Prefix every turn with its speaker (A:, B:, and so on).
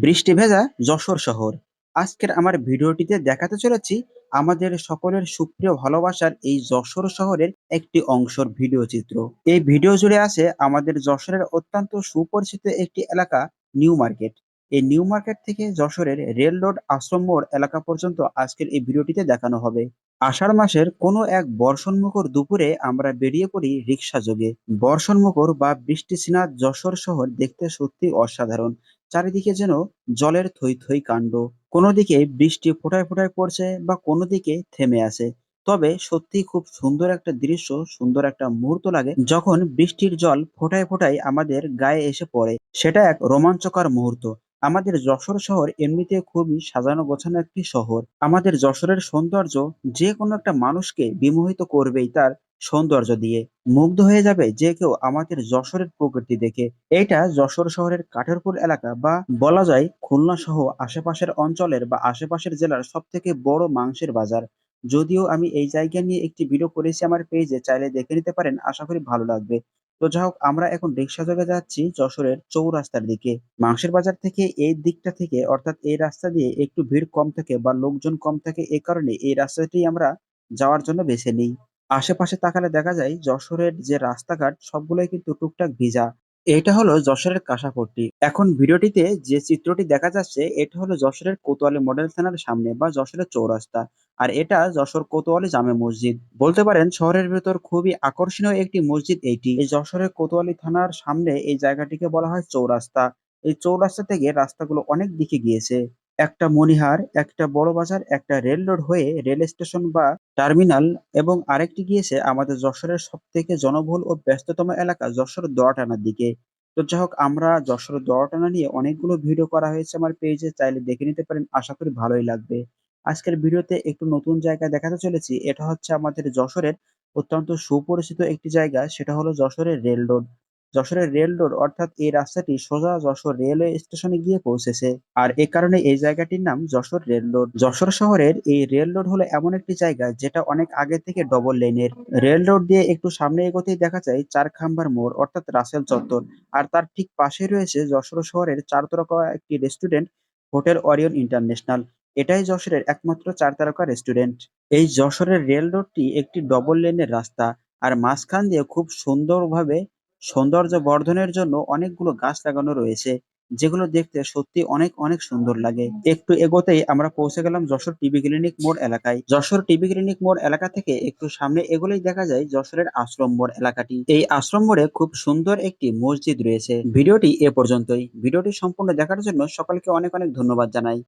A: বৃষ্টি ভেজা যশোর শহর। আজকের আমার ভিডিওটিতে দেখাতে চলেছি আমাদের সকলের সুপ্রিয় ভালোবাসার এই যশোর শহরের একটি অংশের ভিডিও চিত্র। এই ভিডিও জুড়ে আছে আমাদের যশোরের অত্যন্ত সুপরিচিত একটি এলাকা, নিউ মার্কেট। এই নিউ মার্কেট থেকে যশোরের রেল রোড আশ্রম মোড় এলাকা পর্যন্ত আজকের এই ভিডিওটিতে দেখানো হবে। আষাঢ় মাসের কোনো এক বর্ষণমুখর দুপুরে আমরা বেরিয়ে পড়ি রিক্সা যোগে। বর্ষণমুখর বা বৃষ্টিস্নাত যশোর শহর দেখতে সত্যি অসাধারণ। চারিদিকে যেন জলের থই থই কাণ্ড। কোনো দিকে বৃষ্টি ফোঁটায় ফোঁটায় পড়ছে বা কোনো দিকে থেমে আছে। তবে সত্যি খুব সুন্দর একটা দৃশ্য, সুন্দর একটা মুহূর্ত লাগে যখন বৃষ্টির জল ফোঁটায় ফোঁটায় আমাদের গায়ে এসে পড়ে। সেটা এক রোমাঞ্চকর মুহূর্ত। আমাদের যশোর শহর এমনিতে খুবই সাজানো গোছানো একটি শহর। আমাদের যশোরের সৌন্দর্য যে কোনো একটা মানুষকে বিমোহিত করবেই তার সৌন্দর্য দিয়ে। মুগ্ধ হয়ে যাবে যে কেউ আমাদের যশোরের প্রকৃতি দেখে। এইটা যশোর শহরের কাঠেরপুল এলাকা, বা বলা যায় খুলনা সহ আশেপাশের অঞ্চলের বা আশেপাশের জেলার সব থেকে বড় মাংসের বাজার। যদিও আমি এই জায়গা নিয়ে একটি ভিডিও করেছি আমার পেজে, চাইলে দেখে নিতে পারেন, আশা করি ভালো লাগবে। তো যাই হোক, আমরা এখন রিক্সা যোগে যাচ্ছি যশোরের চৌরাস্তার দিকে। মাংসের বাজার থেকে এই দিকটা থেকে, অর্থাৎ এই রাস্তা দিয়ে একটু ভিড় কম থাকে বা লোকজন কম থাকে, এই কারণে এই রাস্তাটি আমরা যাওয়ার জন্য বেছে নিই। আশেপাশে তাকালে দেখা যায় যশোরের যে রাস্তাঘাট সবগুলোই কিন্তু টুকটাক ভিজা। এটা হলো যশোরের কাঁসাপট্টি। এখন ভিডিওটিতে যে চিত্রটি দেখা যাচ্ছে এটা হলো যশোরের কোতোয়ালি মডেল থানার সামনে বা যশোরের চৌরাস্তা। আর এটা যশোর কোতোয়ালি জামে মসজিদ। বলতে পারেন শহরের ভেতর খুবই আকর্ষণীয় একটি মসজিদ এইটি। এই যশোরের কোতোয়ালি থানার সামনে এই জায়গাটিকে বলা হয় চৌরাস্তা। এই চৌরাস্তা থেকে রাস্তাগুলো অনেক দিকে গিয়েছে। একটা মনিহার, একটা বড় বাজার, একটা রেল রোড হয়ে রেল স্টেশন বা টার্মিনাল, এবং আরেকটি গিয়েছে আমাদের যশোরের সবথেকে জনবহুল ও ব্যস্ততম এলাকা যশোর দোয়াটানার দিকে। তো যাই হোক, আমরা যশোর দোয়াটানা নিয়ে অনেকগুলো ভিডিও করা হয়েছে আমার পেজে, চাইলে দেখে নিতে পারেন, আশা করি ভালোই লাগবে। আজকের ভিডিওতে একটু নতুন জায়গা দেখাতে চলেছি। এটা হচ্ছে আমাদের যশোরের অত্যন্ত সুপরিচিত একটি জায়গা, সেটা হলো যশোরের রেল রোড। যশোরের রেল রোড অর্থাৎ এই রাস্তাটি সোজা যশোর রেলওয়ে স্টেশনে গিয়ে পৌঁছেছে। আর এ কারণে এই জায়গাটির নাম যশোর রেল রোড। যশোর শহরের এই রেল রোড হলো এমন একটি জায়গা যেটা অনেক আগে থেকে ডবল লেনের। রেল রোড দিয়ে একটু সামনে এগোতেই দেখা যায় চার খাম্বার মোড় অর্থাৎ রাসেল চত্বর। আর তার ঠিক পাশেই রয়েছে যশোর শহরের চার তারকা একটি রেস্টুরেন্ট, হোটেল ওরিয়ন ইন্টারন্যাশনাল। এটাই যশোরের একমাত্র চার তারকা রেস্টুরেন্ট। এই যশোরের রেল রোডটি একটি ডবল লেনের রাস্তা। আর মাঝখান দিয়ে খুব সুন্দরভাবে সৌন্দর্য বর্ধনের জন্য অনেকগুলো গাছ লাগানো রয়েছে, যেগুলো দেখতে সত্যি অনেক অনেক সুন্দর লাগে। একটু এগোতেই আমরা পৌঁছে গেলাম যশোর টিবি ক্লিনিক মোড় এলাকায়। যশোর টিবি ক্লিনিক মোড় এলাকা থেকে একটু সামনে এগোলেই দেখা যায় যশোরের আশ্রম মোড় এলাকাটি। এই আশ্রম মোড়ে খুব সুন্দর একটি মসজিদ রয়েছে। ভিডিওটি এ পর্যন্তই। ভিডিওটি সম্পূর্ণ দেখার জন্য সকলকে অনেক অনেক ধন্যবাদ জানাই।